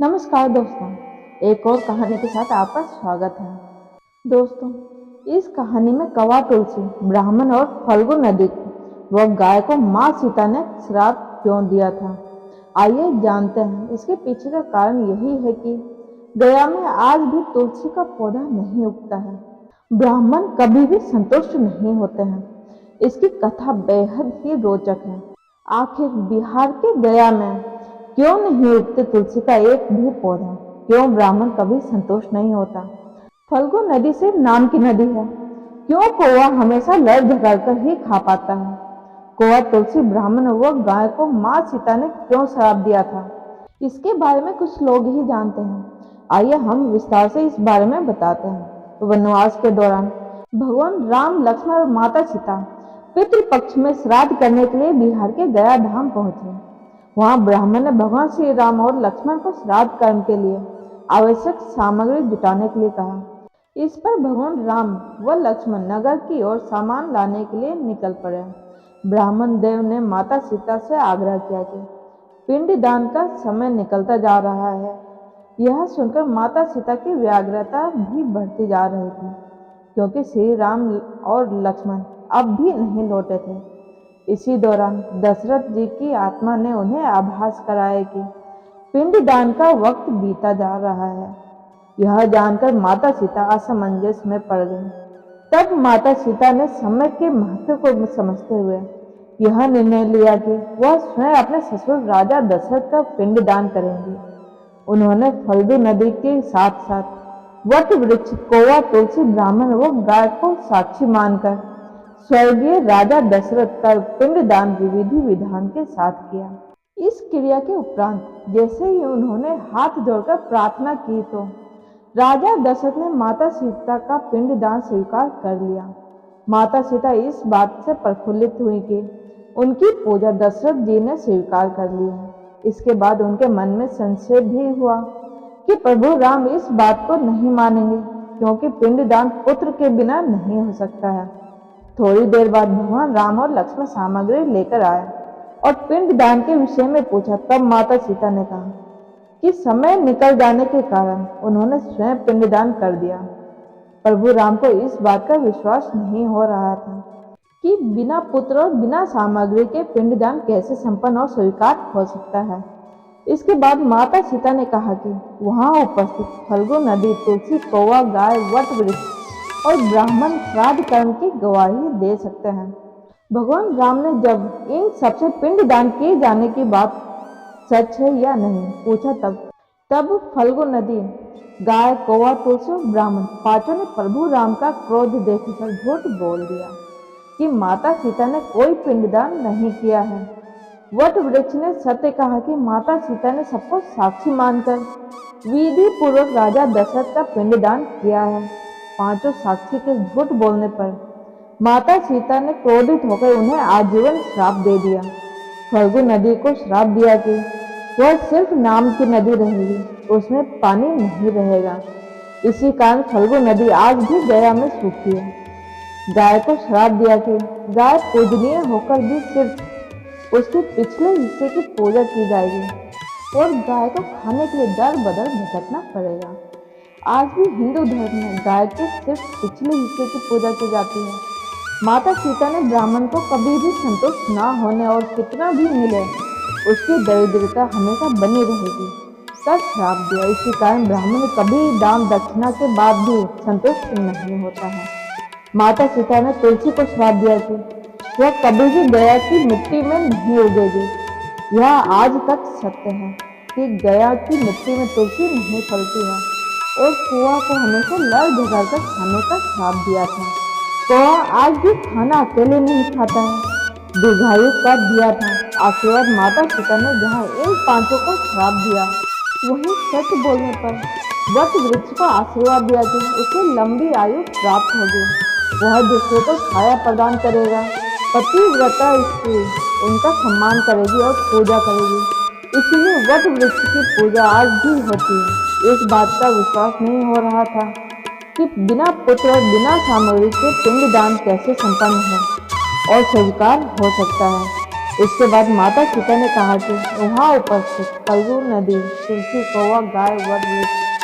नमस्कार दोस्तों, एक और कहानी के साथ आपका स्वागत है। दोस्तों, इस कहानी में कौवा तुलसी, ब्राह्मण और फल्गु नदी व गाय को माँ सीता ने श्राप क्यों दिया था, आइए जानते हैं। इसके पीछे का कारण यही है कि गया में आज भी तुलसी का पौधा नहीं उगता है। ब्राह्मण कभी भी संतुष्ट नहीं होते हैं। इसकी कथा बेहद ही रोचक है। आखिर बिहार के गया में क्यों नहीं उगते तुलसी का एक भी पौधा? क्यों ब्राह्मण कभी संतुष्ट नहीं होता? फल्गु नदी सिर्फ नाम की नदी है। क्यों कौवा हमेशा लड़ झगड़ कर ही खा पाता है? कौवा तुलसी, ब्राह्मण व गाय को माँ सीता ने क्यों श्राप दिया था, इसके बारे में कुछ लोग ही जानते हैं। आइए हम विस्तार से इस बारे में बताते हैं। वनवास के दौरान भगवान राम, लक्ष्मण और माता सीता पितृपक्ष में श्राद्ध करने के लिए बिहार के गया धाम पहुंचे। वहां ब्राह्मण ने भगवान श्री राम और लक्ष्मण को श्राद्ध कर्म के लिए आवश्यक सामग्री जुटाने के लिए कहा। इस पर भगवान राम व लक्ष्मण नगर की ओर सामान लाने के लिए निकल पड़े। ब्राह्मण देव ने माता सीता से आग्रह किया कि पिंडदान का समय निकलता जा रहा है। यह सुनकर माता सीता की व्याग्रता भी बढ़ती जा रही थी, क्योंकि श्री राम और लक्ष्मण अब भी नहीं लौटे थे। इसी दौरान दशरथ जी की आत्मा ने उन्हें आभास कराया कि पिंडदान का वक्त बीता जा रहा है। यह जानकर माता सीता असमंजस में पड़ गई। तब माता सीता ने समय के महत्व को समझते हुए यह निर्णय लिया कि वह स्वयं अपने ससुर राजा दशरथ का पिंडदान करेंगी। उन्होंने फल्गु नदी के साथ साथ वट वृक्ष, कौवा, तुलसी, ब्राह्मण व गाय को साक्षी मानकर स्वर्गीय राजा दशरथ का पिंडदान विधि विधान के साथ किया। इस क्रिया के उपरांत जैसे ही उन्होंने हाथ जोड़कर प्रार्थना की तो राजा दशरथ ने माता सीता का पिंडदान स्वीकार कर लिया। माता सीता इस बात से प्रफुल्लित हुई कि उनकी पूजा दशरथ जी ने स्वीकार कर ली है। इसके बाद उनके मन में संशय भी हुआ कि प्रभु राम इस बात को नहीं मानेंगे, क्योंकि पिंडदान पुत्र के बिना नहीं हो सकता है। थोड़ी देर बाद भगवान राम और लक्ष्मण सामग्री लेकर आए और पिंडदान के विषय में पूछा। तब माता सीता ने कहा कि समय निकल जाने के कारण उन्होंने स्वयं पिंडदान कर दिया। प्रभु राम को इस बात का विश्वास नहीं हो रहा था कि बिना पुत्र और बिना सामग्री के पिंडदान कैसे संपन्न और स्वीकार हो सकता है। इसके बाद माता सीता ने कहा कि वहां उपस्थित फल्गु नदी, तुलसी, कौवा, गाय, वट वृक्ष और ब्राह्मण श्राद्ध कर्म की गवाही दे सकते हैं। भगवान राम ने जब इन सबसे पिंडदान किए जाने की बात सच है या नहीं पूछा, तब फल्गु नदी, गाय, कौवा, तुलसी और ब्राह्मण पांचों ने प्रभु राम का क्रोध देखकर झूठ बोल दिया कि माता सीता ने कोई पिंडदान नहीं किया है। वट वृक्ष ने सत्य कहा कि माता सीता ने सबको साक्षी मानकर विधि पूर्वक राजा दशरथ का पिंडदान किया है। पांचों साक्षी के झूठ बोलने पर माता सीता ने क्रोधित होकर उन्हें आजीवन श्राप दे दिया। फल्गु नदी को श्राप दिया कि वह सिर्फ नाम की नदी रहेगी, उसमें पानी नहीं रहेगा। इसी कारण फल्गु नदी आज भी गया में सूखी है। गाय को श्राप दिया कि गाय पूजनीय होकर भी सिर्फ उसके पिछले हिस्से की पूजा की जाएगी और गाय को खाने के लिए दर बदर भटकना पड़ेगा। आज भी हिंदू धर्म में गाय के सिर्फ पिछले हिस्से की पूजा की जाती है। माता सीता ने ब्राह्मण को कभी भी संतुष्ट ना होने और कितना भी मिले उसकी दरिद्रता हमेशा बनी रहेगी का श्राप दिया। इसी कारण ब्राह्मण कभी दान दक्षिणा के बाद भी संतुष्ट नहीं होता है। माता सीता ने तुलसी को श्राप दिया कि वह कभी भी गया की मिट्टी में नहीं उगेगी। यह आज तक सत्य है कि गया की मिट्टी में तुलसी नहीं फलती है। और कौवा को हमेशा लड़ झगड़ कर खाने का श्राप दिया था। कौवा आज भी खाना अकेले नहीं खाता है, दीर्घायु का दिया था आशीर्वाद। माता सीता ने जहाँ इन पांचों को श्राप दिया, वहीं सच बोलने पर वट वृक्ष को आशीर्वाद दिया कि उसे लंबी आयु प्राप्त होगी, वह दूसरे को छाया प्रदान करेगा, पतिव्रता स्त्री उनका सम्मान करेगी और पूजा करेगी। इसलिए वट वृक्ष की पूजा आज भी होती है। इस बात का विश्वास नहीं हो रहा था कि बिना पुत्र और बिना सामग्री के पिंडदान कैसे संपन्न है और स्वीकार हो सकता है। इसके बाद माता सीता ने कहा कि वहाँ उपस्थित फल्गु नदी, तुलसी, कौवा, गाय, वट वृक्ष